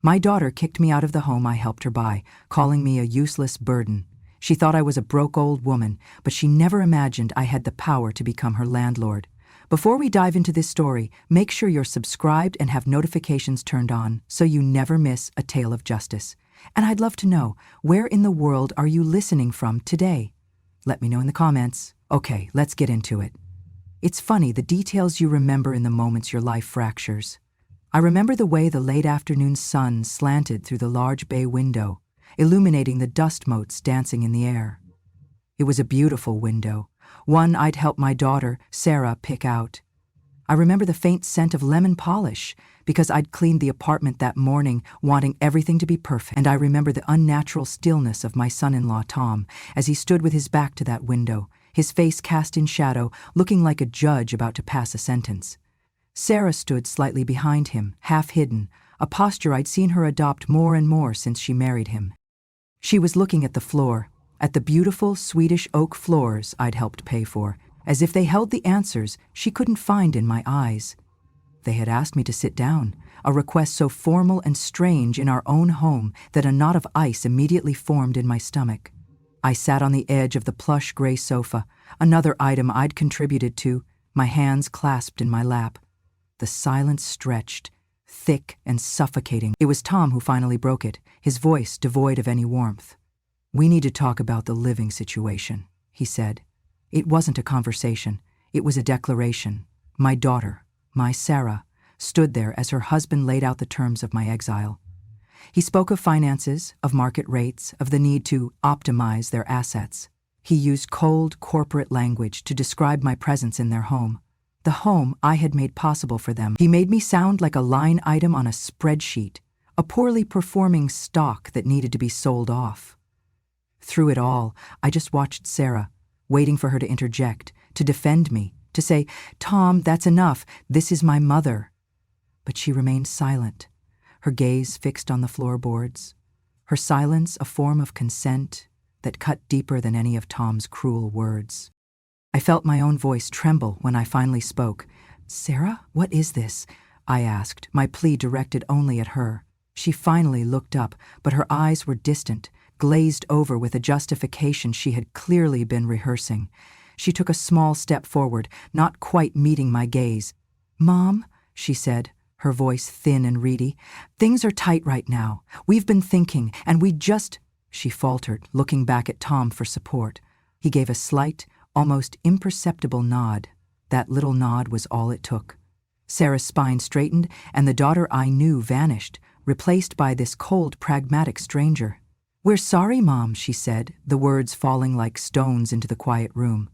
My daughter kicked me out of the home I helped her buy, calling me a useless burden. She thought I was a broke old woman, but she never imagined I had the power to become her landlord. Before we dive into this story, make sure you're subscribed and have notifications turned on so you never miss a tale of justice. And I'd love to know, where in the world are you listening from today? Let me know in the comments. Okay, let's get into it. It's funny, the details you remember in the moments your life fractures. I remember the way the late afternoon sun slanted through the large bay window, illuminating the dust motes dancing in the air. It was a beautiful window, one I'd helped my daughter, Sarah, pick out. I remember the faint scent of lemon polish, because I'd cleaned the apartment that morning, wanting everything to be perfect. And I remember the unnatural stillness of my son-in-law, Tom, as he stood with his back to that window, his face cast in shadow, looking like a judge about to pass a sentence. Sarah stood slightly behind him, half hidden, a posture I'd seen her adopt more and more since she married him. She was looking at the floor, at the beautiful Swedish oak floors I'd helped pay for, as if they held the answers she couldn't find in my eyes. They had asked me to sit down, a request so formal and strange in our own home that a knot of ice immediately formed in my stomach. I sat on the edge of the plush gray sofa, another item I'd contributed to, my hands clasped in my lap. The silence stretched, thick and suffocating. It was Tom who finally broke it, his voice devoid of any warmth. "We need to talk about the living situation," he said. It wasn't a conversation, it was a declaration. My daughter, my Sarah, stood there as her husband laid out the terms of my exile. He spoke of finances, of market rates, of the need to optimize their assets. He used cold, corporate language to describe my presence in their home. The home I had made possible for them. He made me sound like a line item on a spreadsheet, a poorly performing stock that needed to be sold off. Through it all, I just watched Sarah, waiting for her to interject, to defend me, to say, "Tom, that's enough, this is my mother." But she remained silent, her gaze fixed on the floorboards, her silence a form of consent that cut deeper than any of Tom's cruel words. I felt my own voice tremble when I finally spoke. "Sarah, what is this?" I asked, my plea directed only at her. She finally looked up, but her eyes were distant, glazed over with a justification she had clearly been rehearsing. She took a small step forward, not quite meeting my gaze. "Mom," she said, her voice thin and reedy, "things are tight right now. We've been thinking, and we just—" She faltered, looking back at Tom for support. He gave a slight, almost imperceptible nod. That little nod was all it took. Sarah's spine straightened, and the daughter I knew vanished, replaced by this cold, pragmatic stranger. "We're sorry, Mom," she said, the words falling like stones into the quiet room.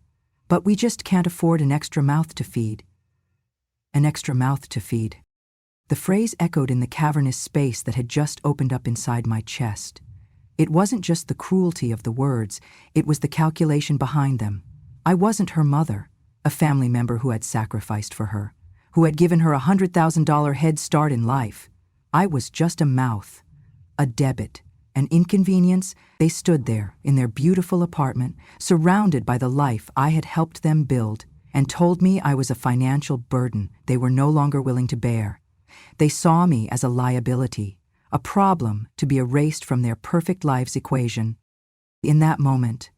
"But we just can't afford an extra mouth to feed." An extra mouth to feed. The phrase echoed in the cavernous space that had just opened up inside my chest. It wasn't just the cruelty of the words, it was the calculation behind them. I wasn't her mother, a family member who had sacrificed for her, who had given her a $100,000 head start in life. I was just a mouth, a debit, an inconvenience. They stood there in their beautiful apartment, surrounded by the life I had helped them build, and told me I was a financial burden they were no longer willing to bear. They saw me as a liability, a problem to be erased from their perfect lives equation. In that moment,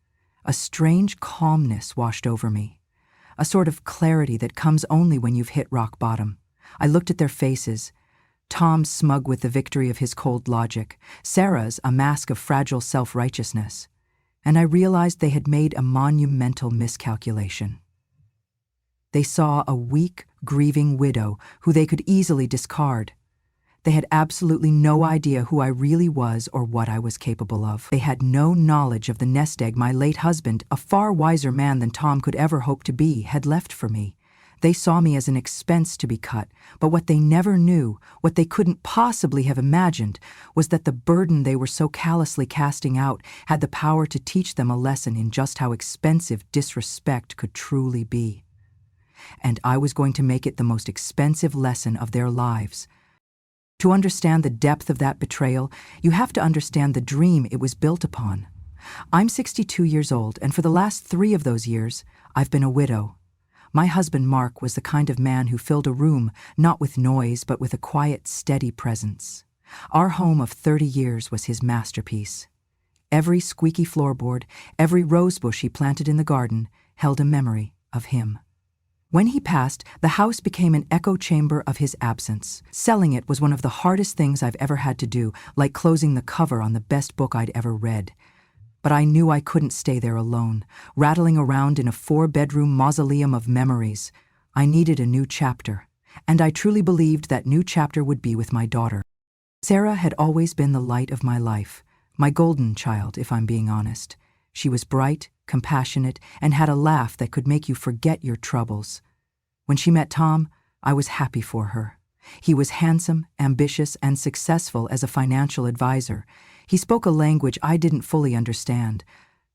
a strange calmness washed over me, a sort of clarity that comes only when you've hit rock bottom. I looked at their faces, Tom's smug with the victory of his cold logic, Sarah's a mask of fragile self-righteousness, and I realized they had made a monumental miscalculation. They saw a weak, grieving widow who they could easily discard. They had absolutely no idea who I really was or what I was capable of. They had no knowledge of the nest egg my late husband, a far wiser man than Tom could ever hope to be, had left for me. They saw me as an expense to be cut, but what they never knew, what they couldn't possibly have imagined, was that the burden they were so callously casting out had the power to teach them a lesson in just how expensive disrespect could truly be. And I was going to make it the most expensive lesson of their lives. To understand the depth of that betrayal, you have to understand the dream it was built upon. I'm 62 years old, and for the last 3 of those years, I've been a widow. My husband, Mark, was the kind of man who filled a room not with noise but with a quiet, steady presence. Our home of 30 years was his masterpiece. Every squeaky floorboard, every rosebush he planted in the garden held a memory of him. When he passed, the house became an echo chamber of his absence. Selling it was one of the hardest things I've ever had to do, like closing the cover on the best book I'd ever read. But I knew I couldn't stay there alone, rattling around in a 4-bedroom mausoleum of memories. I needed a new chapter, and I truly believed that new chapter would be with my daughter. Sarah had always been the light of my life, my golden child, if I'm being honest. She was bright, compassionate, and had a laugh that could make you forget your troubles. When she met Tom, I was happy for her. He was handsome, ambitious, and successful as a financial advisor. He spoke a language I didn't fully understand,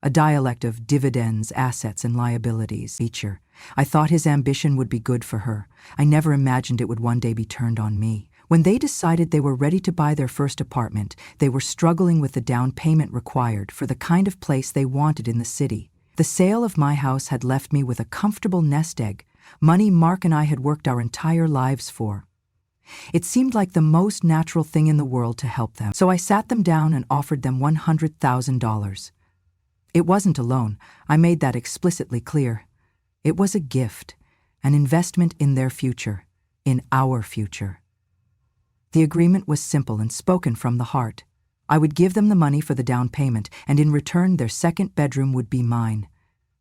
a dialect of dividends, assets, and liabilities. I thought his ambition would be good for her. I never imagined it would one day be turned on me. When they decided they were ready to buy their first apartment, they were struggling with the down payment required for the kind of place they wanted in the city. The sale of my house had left me with a comfortable nest egg, money Mark and I had worked our entire lives for. It seemed like the most natural thing in the world to help them, so I sat them down and offered them $100,000. It wasn't a loan, I made that explicitly clear. It was a gift, an investment in their future, in our future. The agreement was simple and spoken from the heart. I would give them the money for the down payment, and in return their second bedroom would be mine.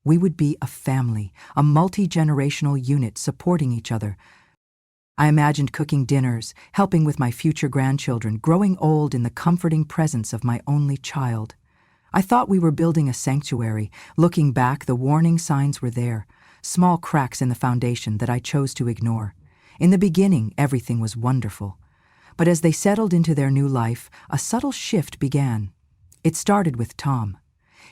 We would be a family, a multi-generational unit supporting each other. I imagined cooking dinners, helping with my future grandchildren, growing old in the comforting presence of my only child. I thought we were building a sanctuary. Looking back, the warning signs were there, small cracks in the foundation that I chose to ignore. In the beginning, everything was wonderful. But as they settled into their new life, a subtle shift began. It started with Tom.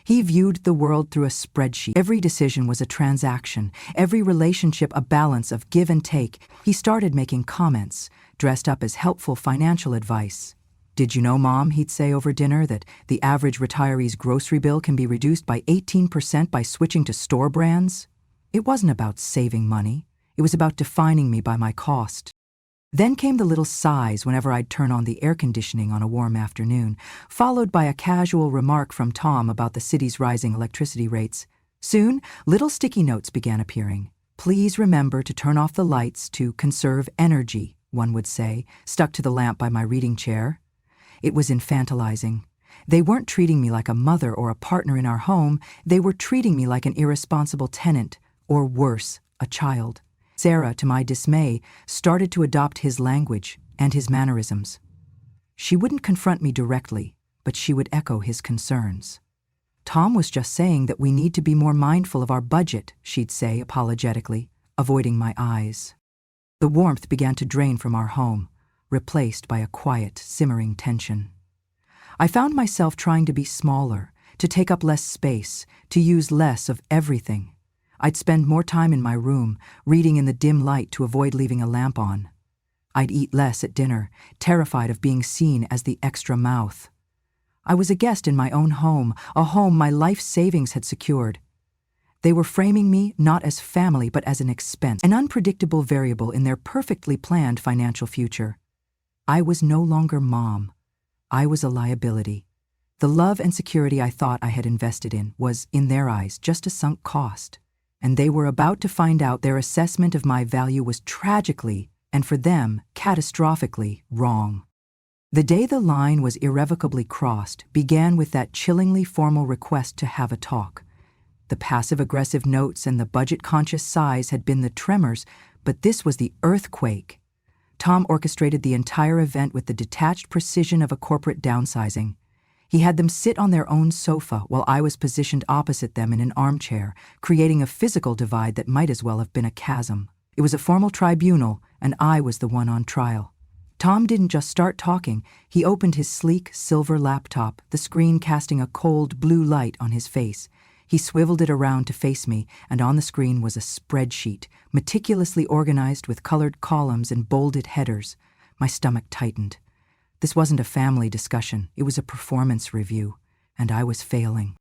He viewed the world through a spreadsheet. Every decision was a transaction, every relationship a balance of give and take. He started making comments, dressed up as helpful financial advice. "Did you know, Mom," he'd say over dinner, "that the average retiree's grocery bill can be reduced by 18% by switching to store brands?" It wasn't about saving money. It was about defining me by my cost. Then came the little sighs whenever I'd turn on the air conditioning on a warm afternoon, followed by a casual remark from Tom about the city's rising electricity rates. Soon, little sticky notes began appearing. "Please remember to turn off the lights to conserve energy," one would say, stuck to the lamp by my reading chair. It was infantilizing. They weren't treating me like a mother or a partner in our home, they were treating me like an irresponsible tenant, or worse, a child. Sarah, to my dismay, started to adopt his language and his mannerisms. She wouldn't confront me directly, but she would echo his concerns. "Tom was just saying that we need to be more mindful of our budget," she'd say apologetically, avoiding my eyes. The warmth began to drain from our home, replaced by a quiet, simmering tension. I found myself trying to be smaller, to take up less space, to use less of everything. I'd spend more time in my room, reading in the dim light to avoid leaving a lamp on. I'd eat less at dinner, terrified of being seen as the extra mouth. I was a guest in my own home, a home my life savings had secured. They were framing me not as family but as an expense, an unpredictable variable in their perfectly planned financial future. I was no longer Mom. I was a liability. The love and security I thought I had invested in was, in their eyes, just a sunk cost. And they were about to find out their assessment of my value was tragically, and for them, catastrophically, wrong. The day the line was irrevocably crossed began with that chillingly formal request to have a talk. The passive-aggressive notes and the budget-conscious sighs had been the tremors, but this was the earthquake. Tom orchestrated the entire event with the detached precision of a corporate downsizing. He had them sit on their own sofa while I was positioned opposite them in an armchair, creating a physical divide that might as well have been a chasm. It was a formal tribunal, and I was the one on trial. Tom didn't just start talking, he opened his sleek, silver laptop, the screen casting a cold blue light on his face. He swiveled it around to face me, and on the screen was a spreadsheet, meticulously organized with colored columns and bolded headers. My stomach tightened. This wasn't a family discussion, it was a performance review, and I was failing.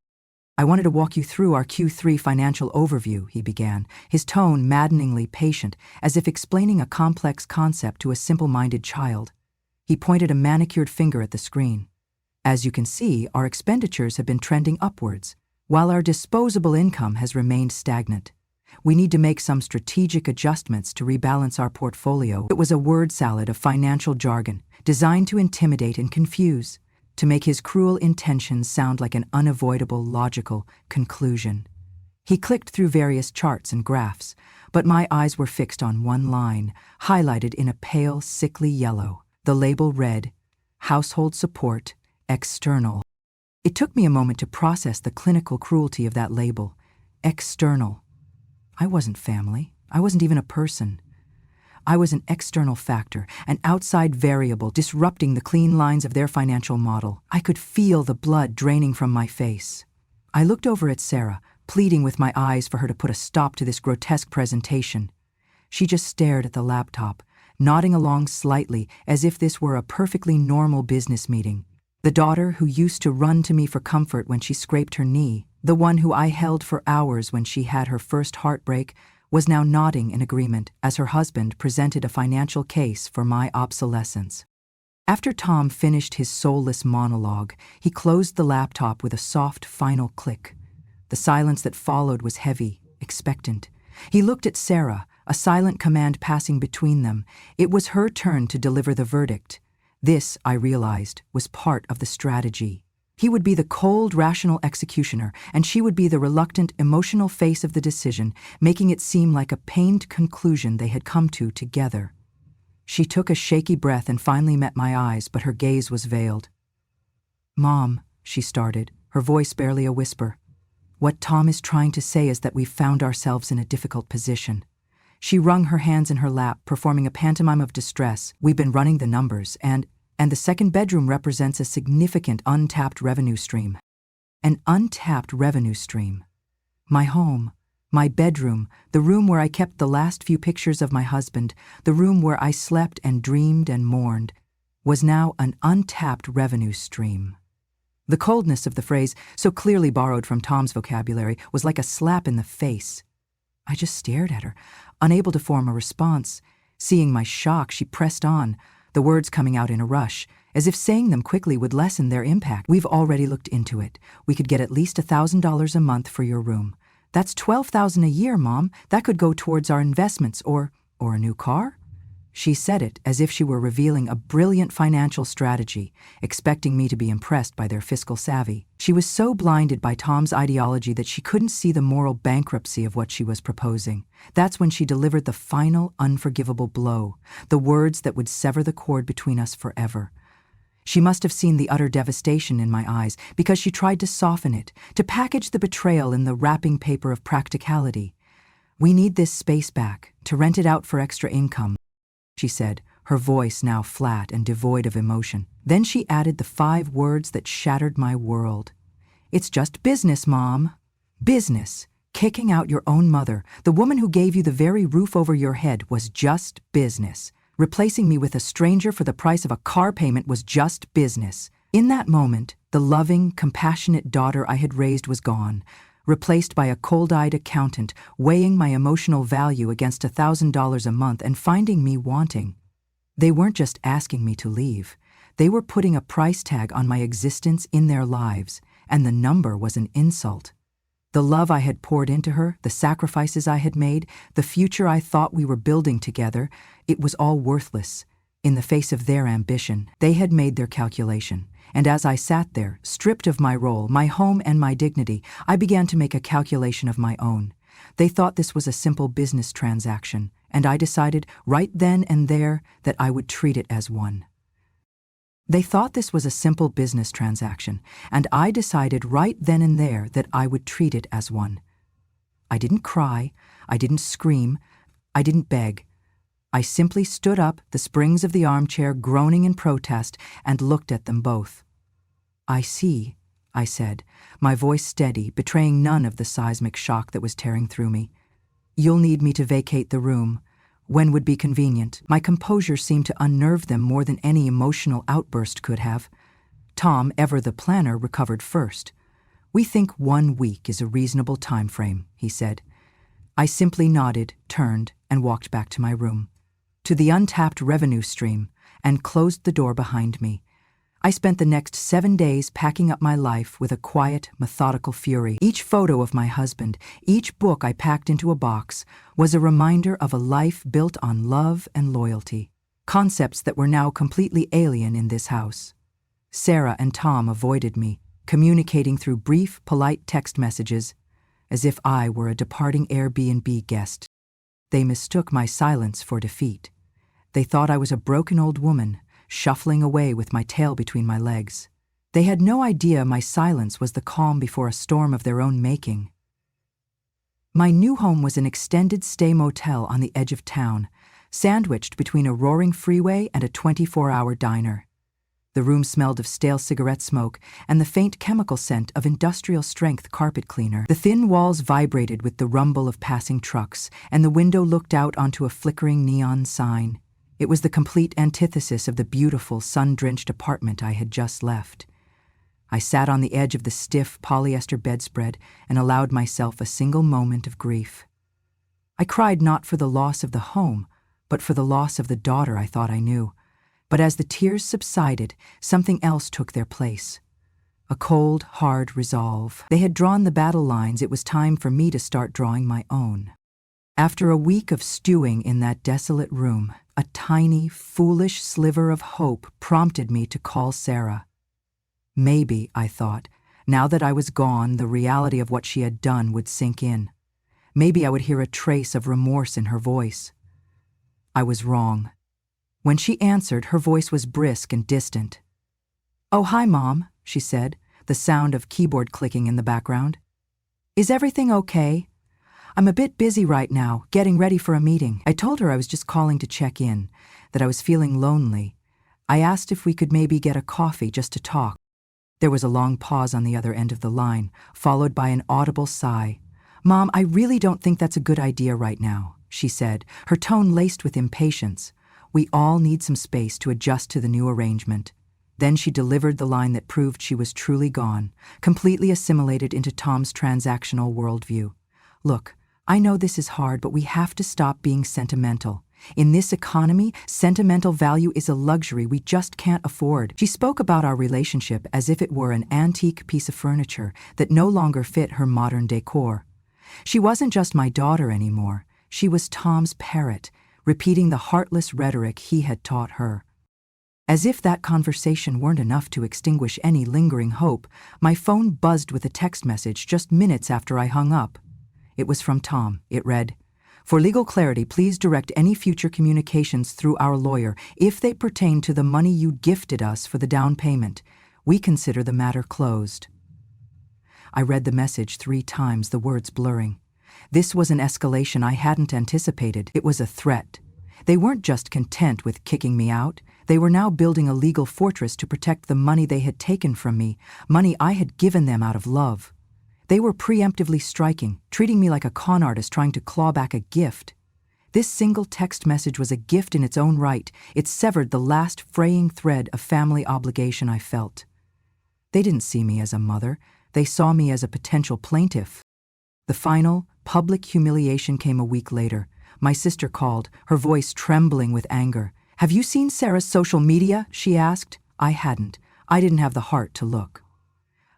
"I wanted to walk you through our Q3 financial overview," he began, his tone maddeningly patient, as if explaining a complex concept to a simple-minded child. He pointed a manicured finger at the screen. As you can see, our expenditures have been trending upwards, while our disposable income has remained stagnant. We need to make some strategic adjustments to rebalance our portfolio. It was a word salad of financial jargon, designed to intimidate and confuse, to make his cruel intentions sound like an unavoidable, logical conclusion. He clicked through various charts and graphs, but my eyes were fixed on one line, highlighted in a pale, sickly yellow. The label read, "Household Support, External." It took me a moment to process the clinical cruelty of that label. External. I wasn't family. I wasn't even a person. I was an external factor, an outside variable disrupting the clean lines of their financial model. I could feel the blood draining from my face. I looked over at Sarah, pleading with my eyes for her to put a stop to this grotesque presentation. She just stared at the laptop, nodding along slightly as if this were a perfectly normal business meeting. The daughter who used to run to me for comfort when she scraped her knee, the one who I held for hours when she had her first heartbreak, was now nodding in agreement as her husband presented a financial case for my obsolescence. After Tom finished his soulless monologue, he closed the laptop with a soft final click. The silence that followed was heavy, expectant. He looked at Sarah, a silent command passing between them. It was her turn to deliver the verdict. This, I realized, was part of the strategy. He would be the cold, rational executioner, and she would be the reluctant, emotional face of the decision, making it seem like a pained conclusion they had come to together. She took a shaky breath and finally met my eyes, but her gaze was veiled. "Mom," she started, her voice barely a whisper. "What Tom is trying to say is that we've found ourselves in a difficult position." She wrung her hands in her lap, performing a pantomime of distress. "We've been running the numbers, and the second bedroom represents a significant untapped revenue stream." An untapped revenue stream. My home, my bedroom, the room where I kept the last few pictures of my husband, the room where I slept and dreamed and mourned, was now an untapped revenue stream. The coldness of the phrase, so clearly borrowed from Tom's vocabulary, was like a slap in the face. I just stared at her, unable to form a response. Seeing my shock, she pressed on, the words coming out in a rush, as if saying them quickly would lessen their impact. "We've already looked into it. We could get at least $1,000 a month for your room. That's $12,000 a year, Mom. That could go towards our investments or a new car?" She said it as if she were revealing a brilliant financial strategy, expecting me to be impressed by their fiscal savvy. She was so blinded by Tom's ideology that she couldn't see the moral bankruptcy of what she was proposing. That's when she delivered the final, unforgivable blow, the words that would sever the cord between us forever. She must have seen the utter devastation in my eyes, because she tried to soften it, to package the betrayal in the wrapping paper of practicality. "We need this space back, to rent it out for extra income," she said, her voice now flat and devoid of emotion. Then she added the 5 words that shattered my world. "It's just business, Mom. Business. Kicking out your own mother, the woman who gave you the very roof over your head, was just business. Replacing me with a stranger for the price of a car payment was just business." In that moment, the loving, compassionate daughter I had raised was gone, replaced by a cold-eyed accountant weighing my emotional value against $1,000 a month and finding me wanting. They weren't just asking me to leave. They were putting a price tag on my existence in their lives, and the number was an insult. The love I had poured into her, the sacrifices I had made, the future I thought we were building together, it was all worthless. In the face of their ambition, they had made their calculation. And as I sat there, stripped of my role, my home, and my dignity, I began to make a calculation of my own. They thought this was a simple business transaction, and I decided right then and there that I would treat it as one. They thought this was a simple business transaction, and I decided right then and there that I would treat it as one. I didn't cry, I didn't scream, I didn't beg. I simply stood up, the springs of the armchair groaning in protest, and looked at them both. "I see," I said, my voice steady, betraying none of the seismic shock that was tearing through me. "You'll need me to vacate the room. When would be convenient?" My composure seemed to unnerve them more than any emotional outburst could have. Tom, ever the planner, recovered first. "We think 1 week is a reasonable time frame," he said. I simply nodded, turned, and walked back to my room. To the untapped revenue stream, and closed the door behind me. I spent the next 7 days packing up my life with a quiet, methodical fury. Each photo of my husband, each book I packed into a box, was a reminder of a life built on love and loyalty, concepts that were now completely alien in this house. Sarah and Tom avoided me, communicating through brief, polite text messages, as if I were a departing Airbnb guest. They mistook my silence for defeat. They thought I was a broken old woman, shuffling away with my tail between my legs. They had no idea my silence was the calm before a storm of their own making. My new home was an extended-stay motel on the edge of town, sandwiched between a roaring freeway and a 24-hour diner. The room smelled of stale cigarette smoke and the faint chemical scent of industrial-strength carpet cleaner. The thin walls vibrated with the rumble of passing trucks, and the window looked out onto a flickering neon sign. It was the complete antithesis of the beautiful, sun-drenched apartment I had just left. I sat on the edge of the stiff polyester bedspread and allowed myself a single moment of grief. I cried not for the loss of the home, but for the loss of the daughter I thought I knew. But as the tears subsided, something else took their place. A cold, hard resolve. They had drawn the battle lines. It was time for me to start drawing my own. After a week of stewing in that desolate room, a tiny, foolish sliver of hope prompted me to call Sarah. Maybe, I thought, now that I was gone, the reality of what she had done would sink in. Maybe I would hear a trace of remorse in her voice. I was wrong. When she answered, her voice was brisk and distant. "Oh, hi, Mom," she said, the sound of keyboard clicking in the background. "Is everything okay? I'm a bit busy right now, getting ready for a meeting." I told her I was just calling to check in, that I was feeling lonely. I asked if we could maybe get a coffee just to talk. There was a long pause on the other end of the line, followed by an audible sigh. "Mom, I really don't think that's a good idea right now," she said, her tone laced with impatience. "We all need some space to adjust to the new arrangement." Then she delivered the line that proved she was truly gone, completely assimilated into Tom's transactional worldview. "Look, I know this is hard, but we have to stop being sentimental. In this economy, sentimental value is a luxury we just can't afford." She spoke about our relationship as if it were an antique piece of furniture that no longer fit her modern decor. She wasn't just my daughter anymore. She was Tom's parrot, repeating the heartless rhetoric he had taught her. As if that conversation weren't enough to extinguish any lingering hope, my phone buzzed with a text message just minutes after I hung up. It was from Tom. It read, "For legal clarity, please direct any future communications through our lawyer if they pertain to the money you gifted us for the down payment. We consider the matter closed." I read the message 3 times, the words blurring. This was an escalation I hadn't anticipated. It was a threat. They weren't just content with kicking me out. They were now building a legal fortress to protect the money they had taken from me, money I had given them out of love. They were preemptively striking, treating me like a con artist trying to claw back a gift. This single text message was a gift in its own right. It severed the last fraying thread of family obligation I felt. They didn't see me as a mother. They saw me as a potential plaintiff. The final, public humiliation came a week later. My sister called, her voice trembling with anger. "Have you seen Sarah's social media?" she asked. I hadn't. I didn't have the heart to look.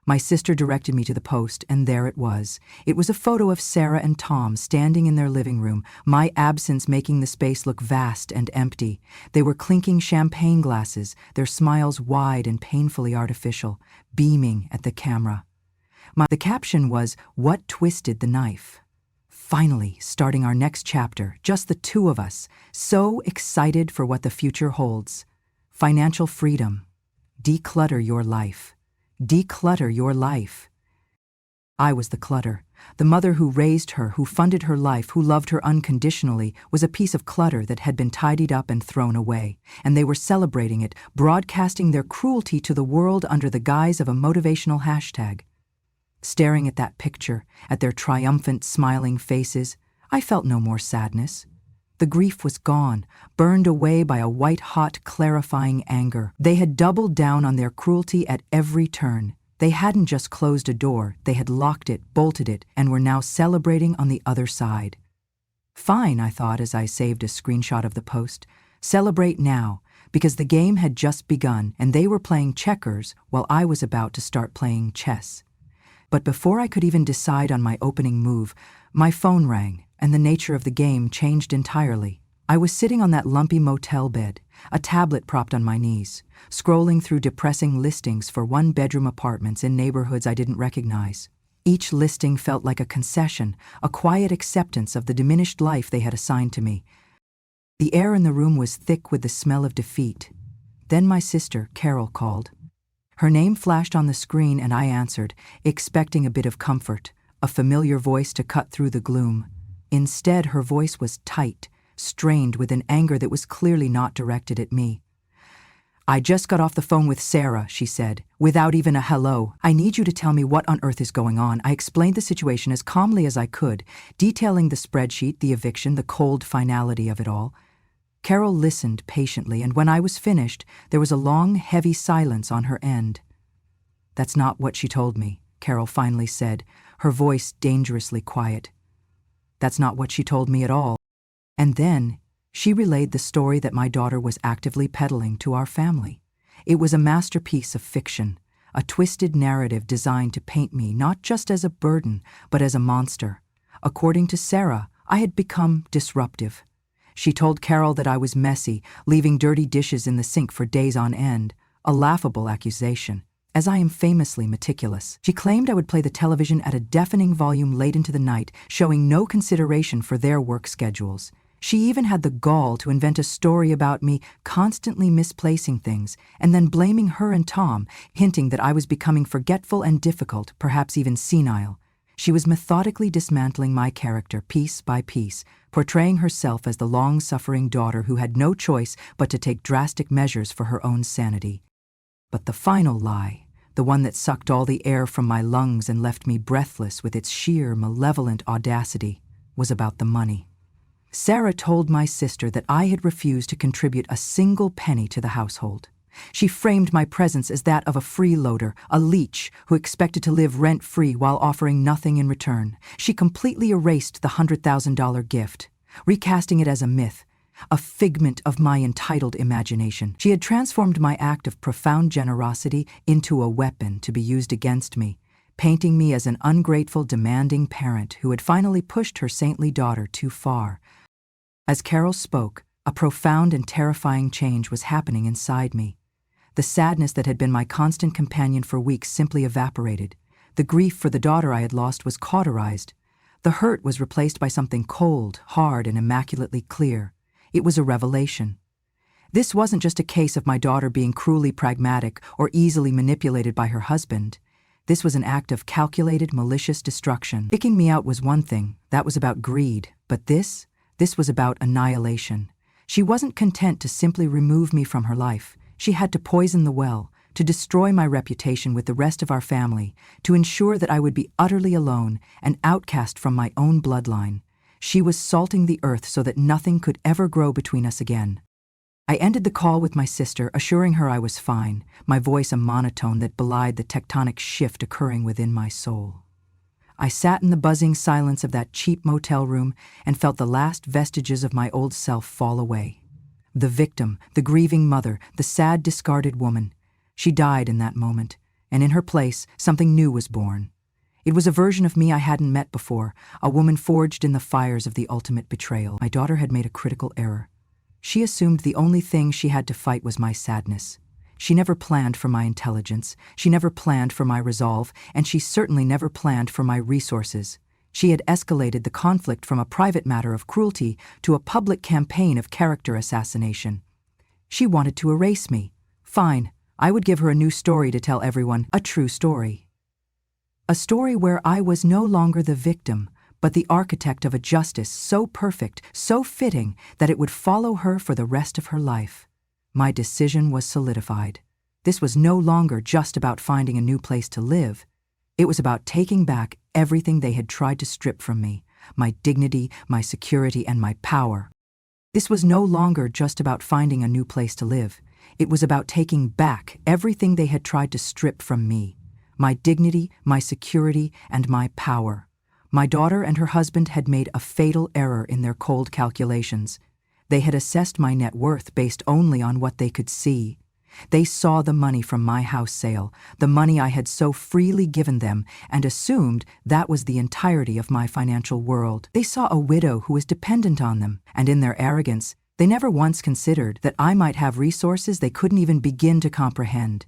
My sister directed me to the post, and there it was. It was a photo of Sarah and Tom standing in their living room, my absence making the space look vast and empty. They were clinking champagne glasses, their smiles wide and painfully artificial, beaming at the camera. The caption was, "What twisted the knife?" Finally, starting our next chapter, just the 2 of us, so excited for what the future holds. Financial freedom. Declutter your life. Declutter your life. I was the clutter. The mother who raised her, who funded her life, who loved her unconditionally, was a piece of clutter that had been tidied up and thrown away. And they were celebrating it, broadcasting their cruelty to the world under the guise of a motivational hashtag. Staring at that picture, at their triumphant, smiling faces, I felt no more sadness. The grief was gone, burned away by a white-hot, clarifying anger. They had doubled down on their cruelty at every turn. They hadn't just closed a door, they had locked it, bolted it, and were now celebrating on the other side. Fine, I thought as I saved a screenshot of the post. Celebrate now. because the game had just begun and they were playing checkers while I was about to start playing chess. But before I could even decide on my opening move, my phone rang and the nature of the game changed entirely. I was sitting on that lumpy motel bed, a tablet propped on my knees, scrolling through depressing listings for one-bedroom apartments in neighborhoods I didn't recognize. Each listing felt like a concession, a quiet acceptance of the diminished life they had assigned to me. The air in the room was thick with the smell of defeat. Then my sister, Carol, called. Her name flashed on the screen and I answered, expecting a bit of comfort, a familiar voice to cut through the gloom. Instead, her voice was tight, strained with an anger that was clearly not directed at me. "I just got off the phone with Sarah," she said, without even a hello. "I need you to tell me what on earth is going on." I explained the situation as calmly as I could, detailing the spreadsheet, the eviction, the cold finality of it all. Carol listened patiently, and when I was finished, there was a long, heavy silence on her end. "That's not what she told me," Carol finally said, her voice dangerously quiet. "That's not what she told me at all." And then, she relayed the story that my daughter was actively peddling to our family. It was a masterpiece of fiction, a twisted narrative designed to paint me not just as a burden, but as a monster. According to Sarah, I had become disruptive. She told Carol that I was messy, leaving dirty dishes in the sink for days on end, a laughable accusation, as I am famously meticulous. She claimed I would play the television at a deafening volume late into the night, showing no consideration for their work schedules. She even had the gall to invent a story about me constantly misplacing things and then blaming her and Tom, hinting that I was becoming forgetful and difficult, perhaps even senile. She was methodically dismantling my character piece by piece, portraying herself as the long-suffering daughter who had no choice but to take drastic measures for her own sanity. But the final lie, the one that sucked all the air from my lungs and left me breathless with its sheer, malevolent audacity, was about the money. Sarah told my sister that I had refused to contribute a single penny to the household. She framed my presence as that of a freeloader, a leech who expected to live rent-free while offering nothing in return. She completely erased the $100,000 gift, recasting it as a myth, a figment of my entitled imagination. She had transformed my act of profound generosity into a weapon to be used against me, painting me as an ungrateful, demanding parent who had finally pushed her saintly daughter too far. As Carol spoke, a profound and terrifying change was happening inside me. The sadness that had been my constant companion for weeks simply evaporated. The grief for the daughter I had lost was cauterized. The hurt was replaced by something cold, hard, and immaculately clear. It was a revelation. This wasn't just a case of my daughter being cruelly pragmatic or easily manipulated by her husband. This was an act of calculated, malicious destruction. Picking me out was one thing, that was about greed, but this was about annihilation. She wasn't content to simply remove me from her life. She had to poison the well, to destroy my reputation with the rest of our family, to ensure that I would be utterly alone, an outcast from my own bloodline. She was salting the earth so that nothing could ever grow between us again. I ended the call with my sister, assuring her I was fine, my voice a monotone that belied the tectonic shift occurring within my soul. I sat in the buzzing silence of that cheap motel room and felt the last vestiges of my old self fall away. The victim, the grieving mother, the sad, discarded woman. She died in that moment, and in her place, something new was born. It was a version of me I hadn't met before, a woman forged in the fires of the ultimate betrayal. My daughter had made a critical error. She assumed the only thing she had to fight was my sadness. She never planned for my intelligence, she never planned for my resolve, and she certainly never planned for my resources. She had escalated the conflict from a private matter of cruelty to a public campaign of character assassination. She wanted to erase me. Fine, I would give her a new story to tell everyone, a true story. A story where I was no longer the victim, but the architect of a justice so perfect, so fitting, that it would follow her for the rest of her life. My decision was solidified. This was no longer just about finding a new place to live. It was about taking back everything they had tried to strip from me, my dignity, my security, and my power. This was no longer just about finding a new place to live. It was about taking back everything they had tried to strip from me, my dignity, my security, and my power. My daughter and her husband had made a fatal error in their cold calculations. They had assessed my net worth based only on what they could see. They saw the money from my house sale, the money I had so freely given them, and assumed that was the entirety of my financial world. They saw a widow who was dependent on them, and in their arrogance, they never once considered that I might have resources they couldn't even begin to comprehend.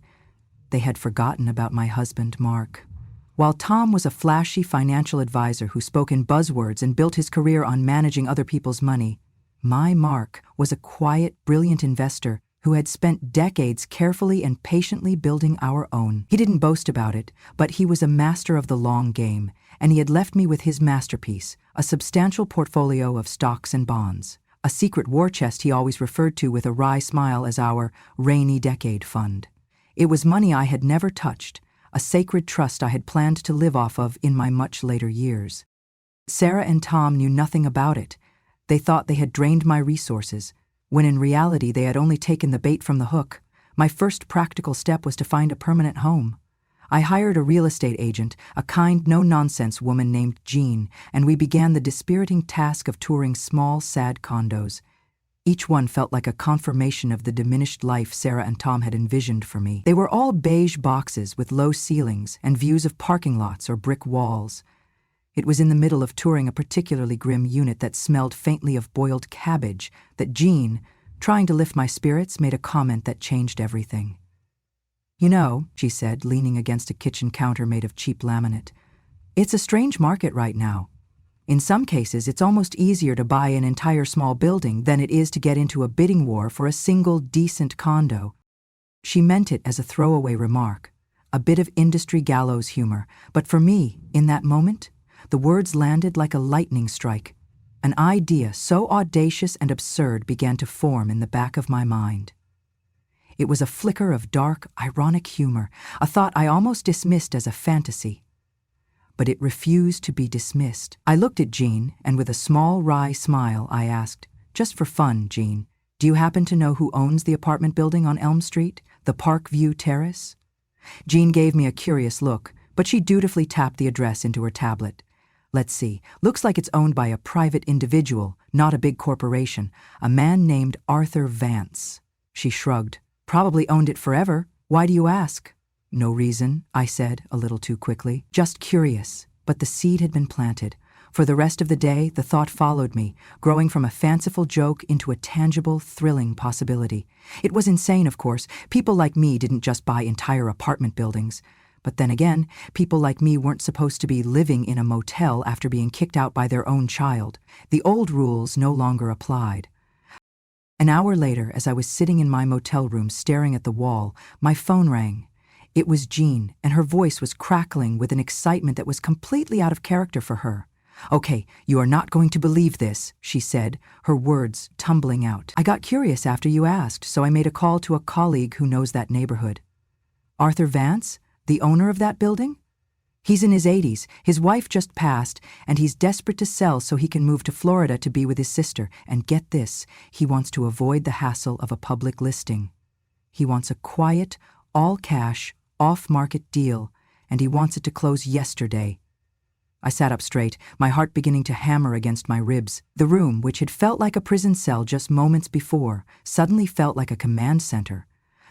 They had forgotten about my husband, Mark. While Tom was a flashy financial advisor who spoke in buzzwords and built his career on managing other people's money, my Mark was a quiet, brilliant investor who had spent decades carefully and patiently building our own. He didn't boast about it, but he was a master of the long game, and he had left me with his masterpiece, a substantial portfolio of stocks and bonds, a secret war chest he always referred to with a wry smile as our rainy decade fund. It was money I had never touched, a sacred trust I had planned to live off of in my much later years. Sarah and Tom knew nothing about it. They thought they had drained my resources, when in reality they had only taken the bait from the hook. My first practical step was to find a permanent home. I hired a real estate agent, a kind, no-nonsense woman named Jean, and we began the dispiriting task of touring small, sad condos. Each one felt like a confirmation of the diminished life Sarah and Tom had envisioned for me. They were all beige boxes with low ceilings and views of parking lots or brick walls. It was in the middle of touring a particularly grim unit that smelled faintly of boiled cabbage that Jean, trying to lift my spirits, made a comment that changed everything. "You know," she said, leaning against a kitchen counter made of cheap laminate, "it's a strange market right now. In some cases, it's almost easier to buy an entire small building than it is to get into a bidding war for a single decent condo." She meant it as a throwaway remark, a bit of industry gallows humor, but for me, in that moment, the words landed like a lightning strike. An idea so audacious and absurd began to form in the back of my mind. It was a flicker of dark, ironic humor, a thought I almost dismissed as a fantasy. But it refused to be dismissed. I looked at Jean, and with a small, wry smile, I asked, "Just for fun, Jean, do you happen to know who owns the apartment building on Elm Street, the Parkview Terrace?" Jean gave me a curious look, but she dutifully tapped the address into her tablet. "Let's see, looks like it's owned by a private individual, not a big corporation, a man named Arthur Vance." She shrugged. "Probably owned it forever. Why do you ask?" "No reason," I said, a little too quickly. "Just curious." But the seed had been planted. For the rest of the day, the thought followed me, growing from a fanciful joke into a tangible, thrilling possibility. It was insane, of course. People like me didn't just buy entire apartment buildings. But then again, people like me weren't supposed to be living in a motel after being kicked out by their own child. The old rules no longer applied. An hour later, as I was sitting in my motel room staring at the wall, my phone rang. It was Jean, and her voice was crackling with an excitement that was completely out of character for her. "Okay, you are not going to believe this," she said, her words tumbling out. "I got curious after you asked, so I made a call to a colleague who knows that neighborhood." "Arthur Vance? The owner of that building?" "He's in his 80s, his wife just passed, and he's desperate to sell so he can move to Florida to be with his sister. And get this, he wants to avoid the hassle of a public listing. He wants a quiet, all-cash, off-market deal, and he wants it to close yesterday." I sat up straight, my heart beginning to hammer against my ribs. The room, which had felt like a prison cell just moments before, suddenly felt like a command center.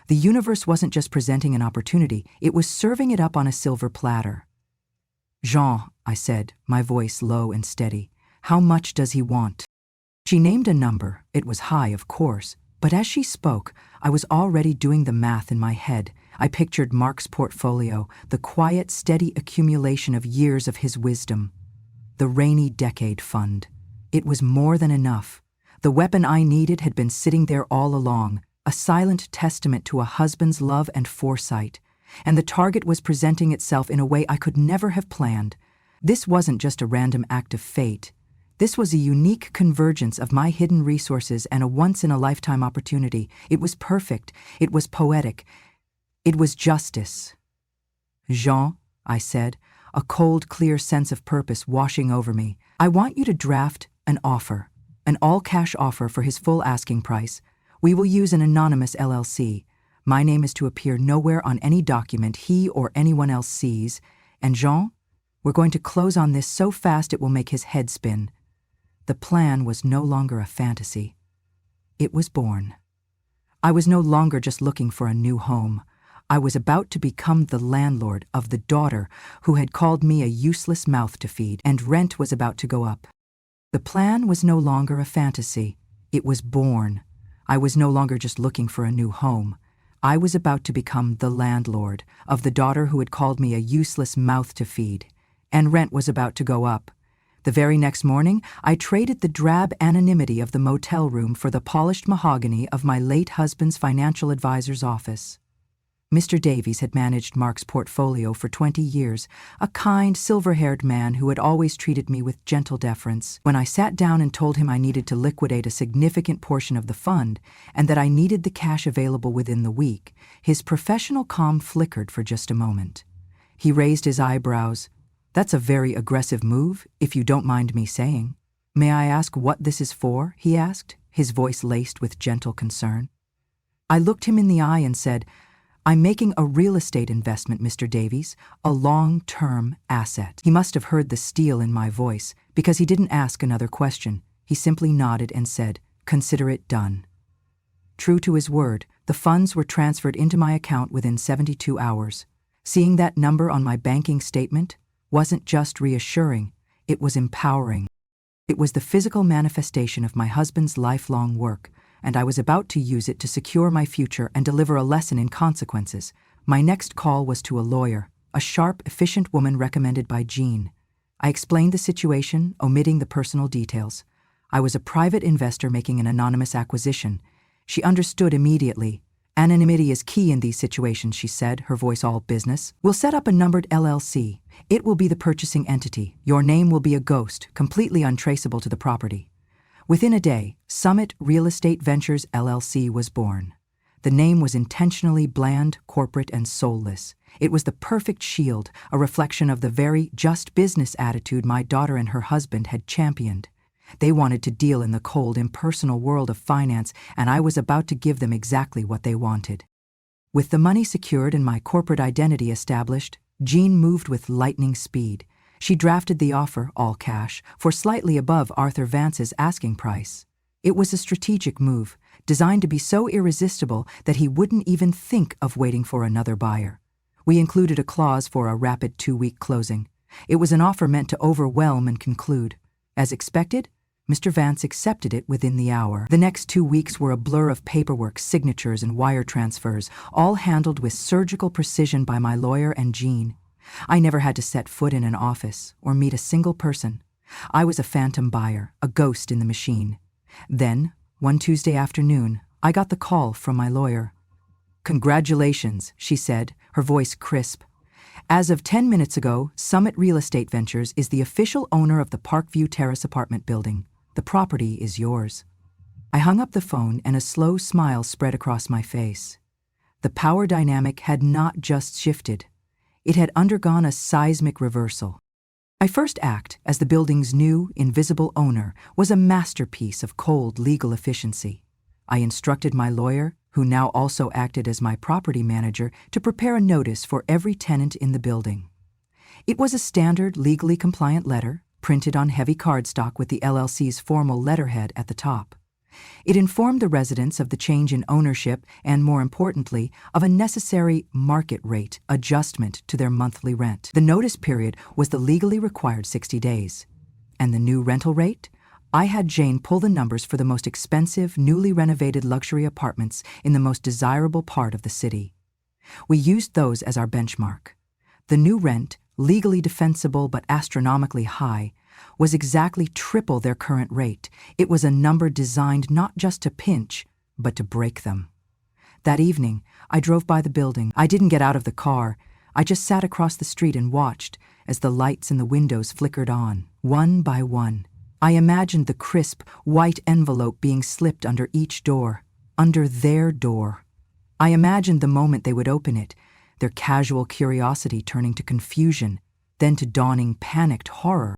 The universe wasn't just presenting an opportunity, it was serving it up on a silver platter. "Jean," I said, my voice low and steady, "how much does he want?" She named a number. It was high, of course, but as she spoke, I was already doing the math in my head. I pictured Mark's portfolio, the quiet, steady accumulation of years of his wisdom. The rainy decade fund. It was more than enough. The weapon I needed had been sitting there all along, a silent testament to a husband's love and foresight, and the target was presenting itself in a way I could never have planned. This wasn't just a random act of fate. This was a unique convergence of my hidden resources and a once-in-a-lifetime opportunity. It was perfect. It was poetic. It was justice. "Jean," I said, a cold, clear sense of purpose washing over me, "I want you to draft an offer, an all-cash offer for his full asking price. We will use an anonymous LLC. My name is to appear nowhere on any document he or anyone else sees. And Jean, we're going to close on this so fast it will make his head spin." The plan was no longer a fantasy. It was born. I was no longer just looking for a new home. I was about to become the landlord of the daughter who had called me a useless mouth to feed, and rent was about to go up. The plan was no longer a fantasy. It was born. I was no longer just looking for a new home. I was about to become the landlord of the daughter who had called me a useless mouth to feed, and rent was about to go up. The very next morning, I traded the drab anonymity of the motel room for the polished mahogany of my late husband's financial advisor's office. Mr. Davies had managed Mark's portfolio for 20 years, a kind, silver-haired man who had always treated me with gentle deference. When I sat down and told him I needed to liquidate a significant portion of the fund and that I needed the cash available within the week, his professional calm flickered for just a moment. He raised his eyebrows. "That's a very aggressive move, if you don't mind me saying. May I ask what this is for?" he asked, his voice laced with gentle concern. I looked him in the eye and said, "I'm making a real estate investment, Mr. Davies, a long-term asset." He must have heard the steel in my voice, because he didn't ask another question. He simply nodded and said, "Consider it done." True to his word, the funds were transferred into my account within 72 hours. Seeing that number on my banking statement wasn't just reassuring, it was empowering. It was the physical manifestation of my husband's lifelong work, and I was about to use it to secure my future and deliver a lesson in consequences. My next call was to a lawyer, a sharp, efficient woman recommended by Jean. I explained the situation, omitting the personal details. I was a private investor making an anonymous acquisition. She understood immediately. "Anonymity is key in these situations," she said, her voice all business. "We'll set up a numbered LLC. It will be the purchasing entity. Your name will be a ghost, completely untraceable to the property." Within a day, Summit Real Estate Ventures LLC was born. The name was intentionally bland, corporate, and soulless. It was the perfect shield, a reflection of the very just business attitude my daughter and her husband had championed. They wanted to deal in the cold, impersonal world of finance, and I was about to give them exactly what they wanted. With the money secured and my corporate identity established, Jean moved with lightning speed. She drafted the offer, all cash, for slightly above Arthur Vance's asking price. It was a strategic move, designed to be so irresistible that he wouldn't even think of waiting for another buyer. We included a clause for a rapid 2-week closing. It was an offer meant to overwhelm and conclude. As expected, Mr. Vance accepted it within the hour. The next 2 weeks were a blur of paperwork, signatures, and wire transfers, all handled with surgical precision by my lawyer and Jean. I never had to set foot in an office or meet a single person. I was a phantom buyer, a ghost in the machine. Then, one Tuesday afternoon, I got the call from my lawyer. "Congratulations," she said, her voice crisp. "As of 10 minutes ago, Summit Real Estate Ventures is the official owner of the Parkview Terrace apartment building. The property is yours." I hung up the phone and a slow smile spread across my face. The power dynamic had not just shifted. It had undergone a seismic reversal. My first act, as the building's new, invisible owner, was a masterpiece of cold legal efficiency. I instructed my lawyer, who now also acted as my property manager, to prepare a notice for every tenant in the building. It was a standard, legally compliant letter, printed on heavy cardstock with the LLC's formal letterhead at the top. It informed the residents of the change in ownership and, more importantly, of a necessary market rate adjustment to their monthly rent. The notice period was the legally required 60 days. And the new rental rate? I had Jane pull the numbers for the most expensive, newly renovated luxury apartments in the most desirable part of the city. We used those as our benchmark. The new rent, legally defensible but astronomically high, was exactly triple their current rate. It was a number designed not just to pinch, but to break them. That evening, I drove by the building. I didn't get out of the car. I just sat across the street and watched as the lights in the windows flickered on, one by one. I imagined the crisp, white envelope being slipped under each door, under their door. I imagined the moment they would open it, their casual curiosity turning to confusion, then to dawning panicked horror.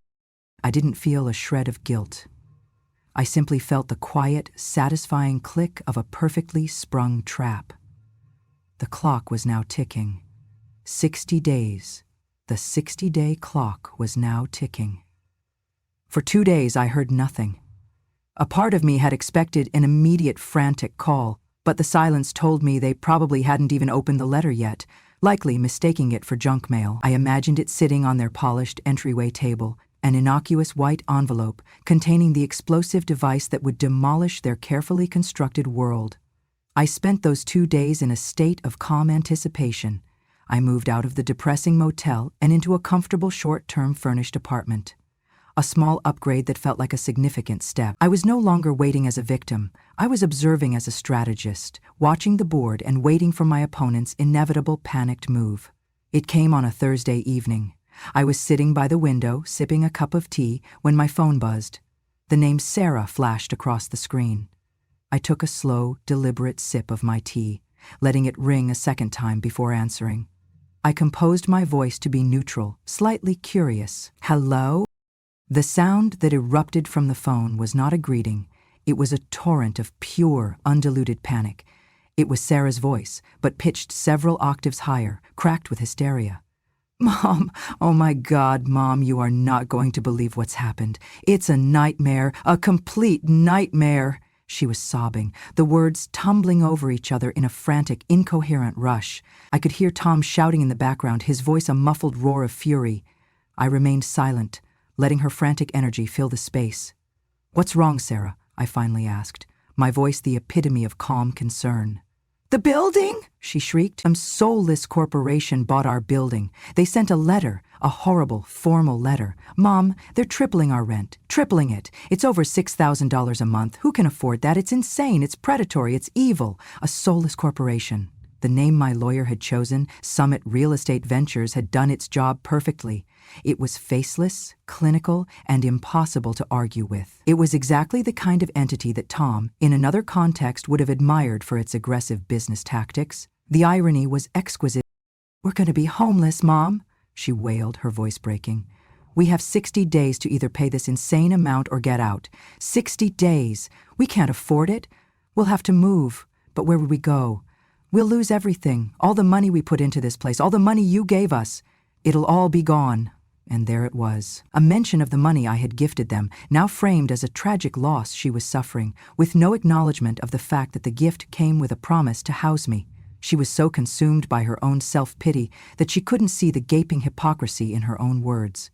I didn't feel a shred of guilt. I simply felt the quiet, satisfying click of a perfectly sprung trap. The clock was now ticking. 60 days. The 60-day clock was now ticking. For 2 days I heard nothing. A part of me had expected an immediate frantic call, but the silence told me they probably hadn't even opened the letter yet, likely mistaking it for junk mail. I imagined it sitting on their polished entryway table, an innocuous white envelope containing the explosive device that would demolish their carefully constructed world. I spent those 2 days in a state of calm anticipation. I moved out of the depressing motel and into a comfortable short-term furnished apartment. A small upgrade that felt like a significant step. I was no longer waiting as a victim. I was observing as a strategist, watching the board and waiting for my opponent's inevitable panicked move. It came on a Thursday evening. I was sitting by the window, sipping a cup of tea, when my phone buzzed. The name Sarah flashed across the screen. I took a slow, deliberate sip of my tea, letting it ring a second time before answering. I composed my voice to be neutral, slightly curious. "Hello?" The sound that erupted from the phone was not a greeting. It was a torrent of pure, undiluted panic. It was Sarah's voice, but pitched several octaves higher, cracked with hysteria. "Mom, oh my God, Mom, you are not going to believe what's happened. It's a nightmare, a complete nightmare." She was sobbing, the words tumbling over each other in a frantic, incoherent rush. I could hear Tom shouting in the background, his voice a muffled roar of fury. I remained silent, letting her frantic energy fill the space. "What's wrong, Sarah?" I finally asked, my voice the epitome of calm concern. "The building?" she shrieked. "Some soulless corporation bought our building. They sent a letter, a horrible, formal letter. Mom, they're tripling our rent, tripling it. It's over $6,000 a month. Who can afford that? It's insane, it's predatory, it's evil. A soulless corporation." The name my lawyer had chosen, Summit Real Estate Ventures, had done its job perfectly. It was faceless, clinical, and impossible to argue with. It was exactly the kind of entity that Tom, in another context, would have admired for its aggressive business tactics. The irony was exquisite. "We're going to be homeless, Mom," she wailed, her voice breaking. "We have 60 days to either pay this insane amount or get out. 60 days. We can't afford it. We'll have to move. But where would we go? We'll lose everything, all the money we put into this place, all the money you gave us. It'll all be gone." And there it was. A mention of the money I had gifted them, now framed as a tragic loss she was suffering, with no acknowledgement of the fact that the gift came with a promise to house me. She was so consumed by her own self-pity that she couldn't see the gaping hypocrisy in her own words.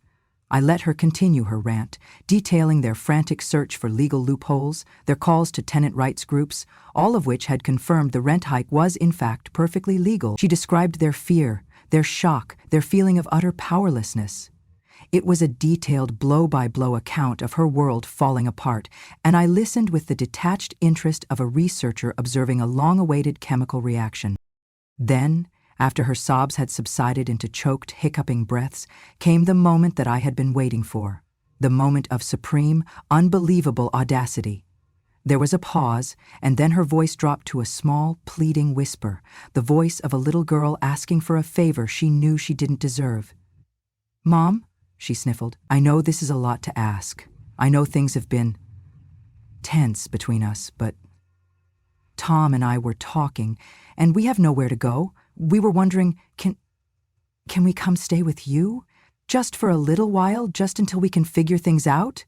I let her continue her rant, detailing their frantic search for legal loopholes, their calls to tenant rights groups, all of which had confirmed the rent hike was in fact perfectly legal. She described their fear, their shock, their feeling of utter powerlessness. It was a detailed blow-by-blow account of her world falling apart, and I listened with the detached interest of a researcher observing a long-awaited chemical reaction. Then, after her sobs had subsided into choked, hiccuping breaths, came the moment that I had been waiting for, the moment of supreme, unbelievable audacity. There was a pause, and then her voice dropped to a small, pleading whisper, the voice of a little girl asking for a favor she knew she didn't deserve. "Mom," she sniffled, "I know this is a lot to ask. I know things have been tense between us, but Tom and I were talking, and we have nowhere to go. We were wondering, can we come stay with you? Just for a little while, just until we can figure things out?"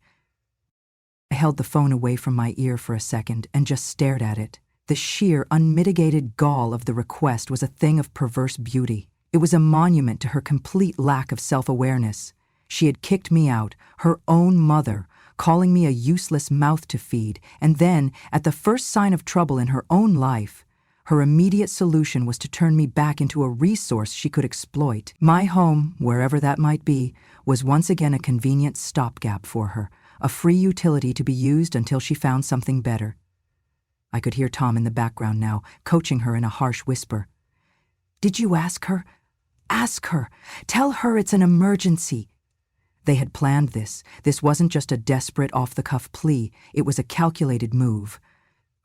I held the phone away from my ear for a second and just stared at it. The sheer, unmitigated gall of the request was a thing of perverse beauty. It was a monument to her complete lack of self-awareness. She had kicked me out, her own mother, calling me a useless mouth to feed, and then, at the first sign of trouble in her own life, her immediate solution was to turn me back into a resource she could exploit. My home, wherever that might be, was once again a convenient stopgap for her, a free utility to be used until she found something better. I could hear Tom in the background now, coaching her in a harsh whisper. "Did you ask her? Ask her. Tell her it's an emergency." They had planned this. This wasn't just a desperate, off-the-cuff plea. It was a calculated move.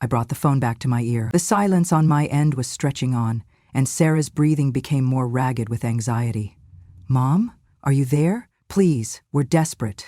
I brought the phone back to my ear. The silence on my end was stretching on, and Sarah's breathing became more ragged with anxiety. "Mom, are you there? Please, we're desperate."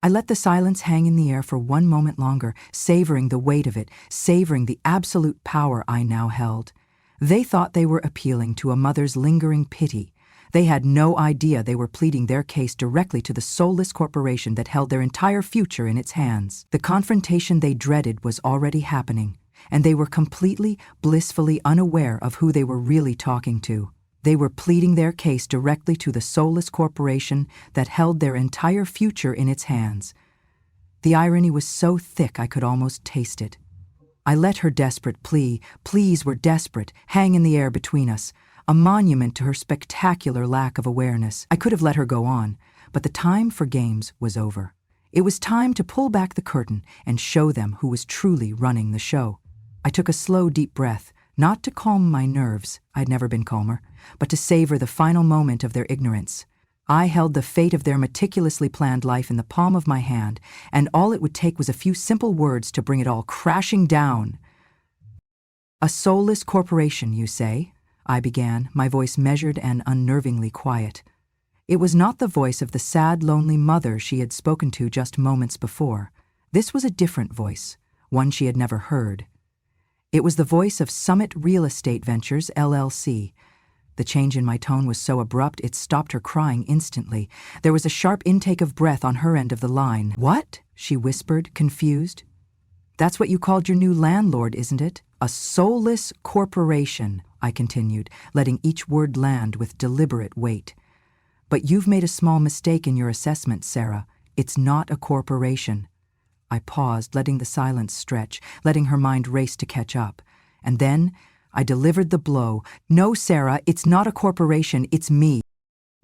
I let the silence hang in the air for one moment longer, savoring the weight of it, savoring the absolute power I now held. They thought they were appealing to a mother's lingering pity. They had no idea they were pleading their case directly to the soulless corporation that held their entire future in its hands. The confrontation they dreaded was already happening, and they were completely, blissfully unaware of who they were really talking to. They were pleading their case directly to the soulless corporation that held their entire future in its hands. The irony was so thick I could almost taste it. I let her desperate pleas were desperate, hang in the air between us, a monument to her spectacular lack of awareness. I could have let her go on, but the time for games was over. It was time to pull back the curtain and show them who was truly running the show. I took a slow, deep breath, not to calm my nerves, I'd never been calmer, but to savor the final moment of their ignorance. I held the fate of their meticulously planned life in the palm of my hand, and all it would take was a few simple words to bring it all crashing down. "A soulless corporation, you say?" I began, my voice measured and unnervingly quiet. It was not the voice of the sad, lonely mother she had spoken to just moments before. This was a different voice, one she had never heard. It was the voice of Summit Real Estate Ventures, LLC. The change in my tone was so abrupt it stopped her crying instantly. There was a sharp intake of breath on her end of the line. "What?" she whispered, confused. "That's what you called your new landlord, isn't it? A soulless corporation," I continued, letting each word land with deliberate weight. "But you've made a small mistake in your assessment, Sarah. It's not a corporation." I paused, letting the silence stretch, letting her mind race to catch up. And then I delivered the blow. "No, Sarah, it's not a corporation, it's me."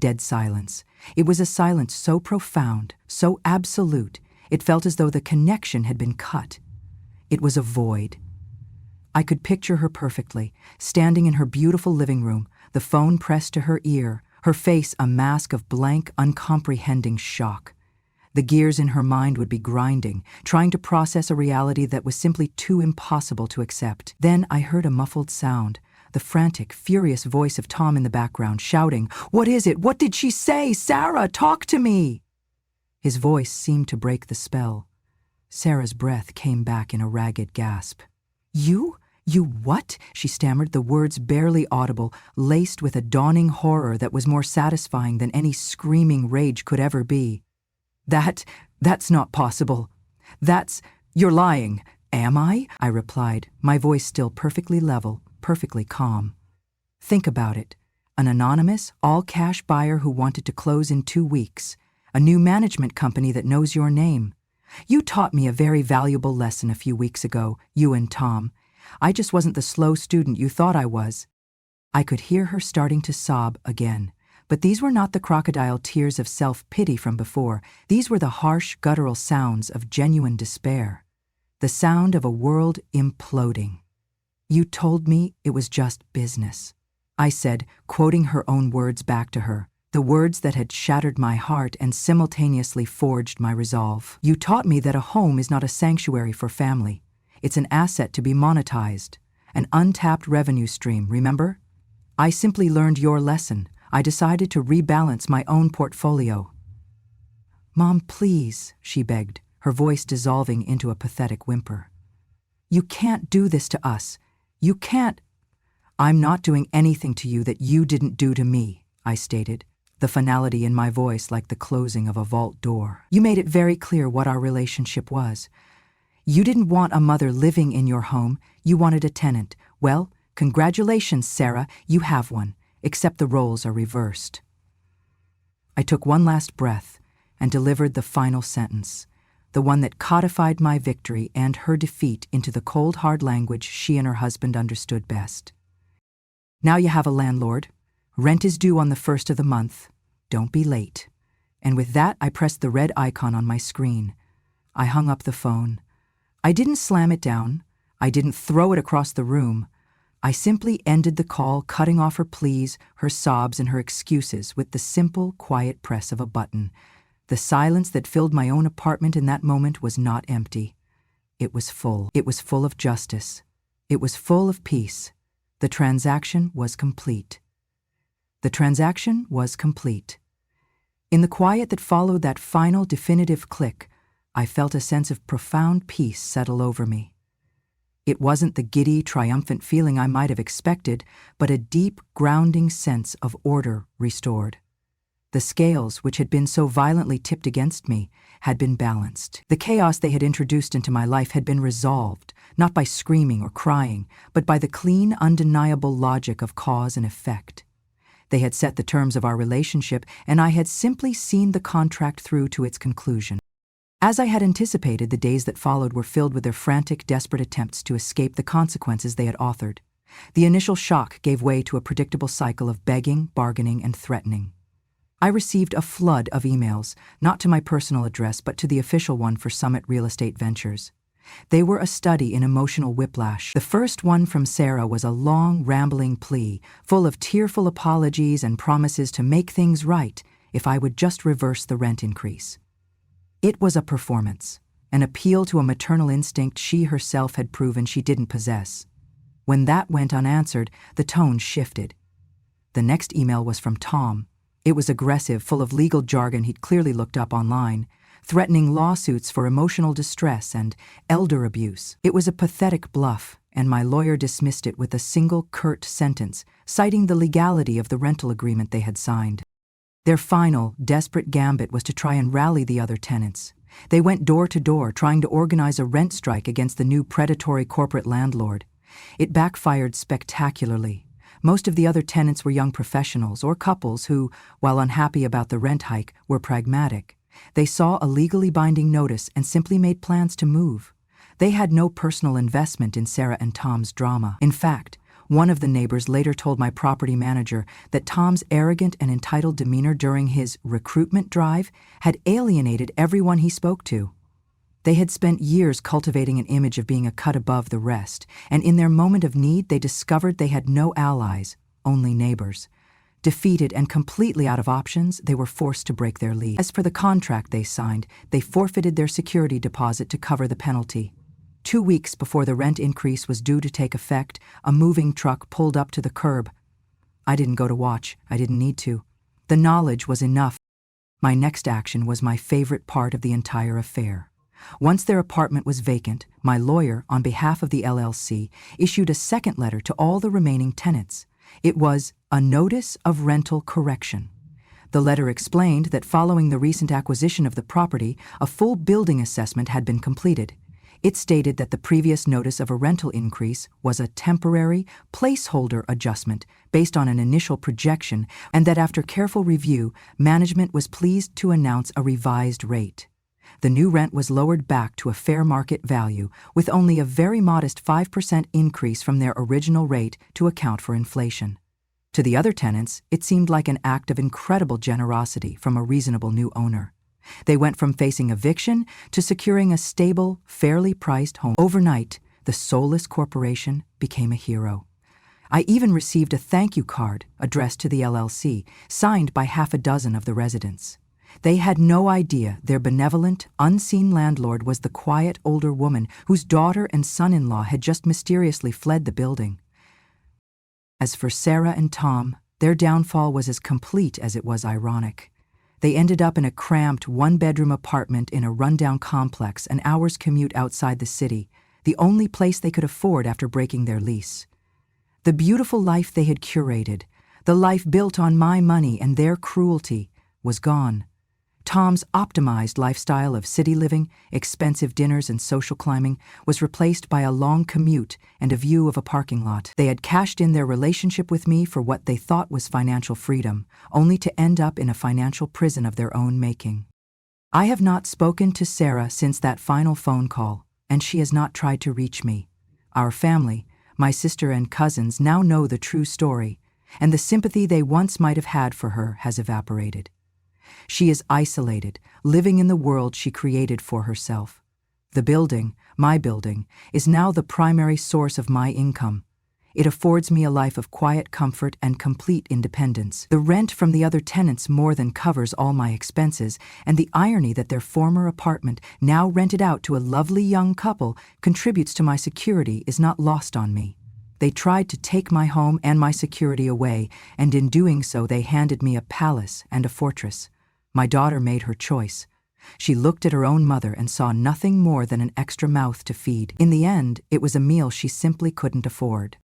Dead silence. It was a silence so profound, so absolute, it felt as though the connection had been cut. It was a void. I could picture her perfectly, standing in her beautiful living room, the phone pressed to her ear, her face a mask of blank, uncomprehending shock. The gears in her mind would be grinding, trying to process a reality that was simply too impossible to accept. Then I heard a muffled sound, the frantic, furious voice of Tom in the background, shouting, "What is it? What did she say? Sarah, talk to me!" His voice seemed to break the spell. Sarah's breath came back in a ragged gasp. You what?" she stammered, the words barely audible, laced with a dawning horror that was more satisfying than any screaming rage could ever be. That's not possible. You're lying." "Am I?" I replied, my voice still perfectly level, perfectly calm. "Think about it. An anonymous, all-cash buyer who wanted to close in 2 weeks. A new management company that knows your name. You taught me a very valuable lesson a few weeks ago, you and Tom. I just wasn't the slow student you thought I was." I could hear her starting to sob again. But these were not the crocodile tears of self-pity from before. These were the harsh, guttural sounds of genuine despair. The sound of a world imploding. "You told me it was just business," I said, quoting her own words back to her, the words that had shattered my heart and simultaneously forged my resolve. "You taught me that a home is not a sanctuary for family. It's an asset to be monetized, an untapped revenue stream, remember? I simply learned your lesson. I decided to rebalance my own portfolio." "Mom, please," she begged, her voice dissolving into a pathetic whimper. "You can't do this to us. You can't." "I'm not doing anything to you that you didn't do to me," I stated, the finality in my voice like the closing of a vault door. "You made it very clear what our relationship was. You didn't want a mother living in your home, you wanted a tenant. Well, congratulations, Sarah, you have one, except the roles are reversed." I took one last breath and delivered the final sentence, the one that codified my victory and her defeat into the cold, hard language she and her husband understood best. "Now you have a landlord. Rent is due on the 1st of the month. Don't be late." And with that, I pressed the red icon on my screen. I hung up the phone. I didn't slam it down. I didn't throw it across the room. I simply ended the call, cutting off her pleas, her sobs, and her excuses with the simple, quiet press of a button. The silence that filled my own apartment in that moment was not empty. It was full. It was full of justice. It was full of peace. The transaction was complete. The transaction was complete. In the quiet that followed that final definitive click, I felt a sense of profound peace settle over me. It wasn't the giddy, triumphant feeling I might have expected, but a deep, grounding sense of order restored. The scales, which had been so violently tipped against me, had been balanced. The chaos they had introduced into my life had been resolved, not by screaming or crying, but by the clean, undeniable logic of cause and effect. They had set the terms of our relationship, and I had simply seen the contract through to its conclusion. As I had anticipated, the days that followed were filled with their frantic, desperate attempts to escape the consequences they had authored. The initial shock gave way to a predictable cycle of begging, bargaining, and threatening. I received a flood of emails, not to my personal address but to the official one for Summit Real Estate Ventures. They were a study in emotional whiplash. The first one from Sarah was a long, rambling plea, full of tearful apologies and promises to make things right if I would just reverse the rent increase. It was a performance, an appeal to a maternal instinct she herself had proven she didn't possess. When that went unanswered, the tone shifted. The next email was from Tom. It was aggressive, full of legal jargon he'd clearly looked up online, threatening lawsuits for emotional distress and elder abuse. It was a pathetic bluff, and my lawyer dismissed it with a single curt sentence, citing the legality of the rental agreement they had signed. Their final, desperate gambit was to try and rally the other tenants. They went door to door, trying to organize a rent strike against the new predatory corporate landlord. It backfired spectacularly. Most of the other tenants were young professionals or couples who, while unhappy about the rent hike, were pragmatic. They saw a legally binding notice and simply made plans to move. They had no personal investment in Sarah and Tom's drama. In fact, one of the neighbors later told my property manager that Tom's arrogant and entitled demeanor during his recruitment drive had alienated everyone he spoke to. They had spent years cultivating an image of being a cut above the rest, and in their moment of need they discovered they had no allies, only neighbors. Defeated and completely out of options, they were forced to break their lease. As for the contract they signed, they forfeited their security deposit to cover the penalty. 2 weeks before the rent increase was due to take effect, a moving truck pulled up to the curb. I didn't go to watch. I didn't need to. The knowledge was enough. My next action was my favorite part of the entire affair. Once their apartment was vacant, my lawyer, on behalf of the LLC, issued a second letter to all the remaining tenants. It was a notice of rental correction. The letter explained that following the recent acquisition of the property, a full building assessment had been completed. It stated that the previous notice of a rental increase was a temporary, placeholder adjustment based on an initial projection, and that after careful review, management was pleased to announce a revised rate. The new rent was lowered back to a fair market value, with only a very modest 5% increase from their original rate to account for inflation. To the other tenants, it seemed like an act of incredible generosity from a reasonable new owner. They went from facing eviction to securing a stable, fairly priced home. Overnight, the soulless corporation became a hero. I even received a thank you card addressed to the LLC, signed by half a dozen of the residents. They had no idea their benevolent, unseen landlord was the quiet older woman whose daughter and son-in-law had just mysteriously fled the building. As for Sarah and Tom, their downfall was as complete as it was ironic. They ended up in a cramped, one-bedroom apartment in a rundown complex, an hour's commute outside the city, the only place they could afford after breaking their lease. The beautiful life they had curated, the life built on my money and their cruelty, was gone. Tom's optimized lifestyle of city living, expensive dinners, and social climbing was replaced by a long commute and a view of a parking lot. They had cashed in their relationship with me for what they thought was financial freedom, only to end up in a financial prison of their own making. I have not spoken to Sarah since that final phone call, and she has not tried to reach me. Our family, my sister and cousins, now know the true story, and the sympathy they once might have had for her has evaporated. She is isolated, living in the world she created for herself. The building, my building, is now the primary source of my income. It affords me a life of quiet comfort and complete independence. The rent from the other tenants more than covers all my expenses, and the irony that their former apartment, now rented out to a lovely young couple, contributes to my security is not lost on me. They tried to take my home and my security away, and in doing so they handed me a palace and a fortress. My daughter made her choice. She looked at her own mother and saw nothing more than an extra mouth to feed. In the end, it was a meal she simply couldn't afford.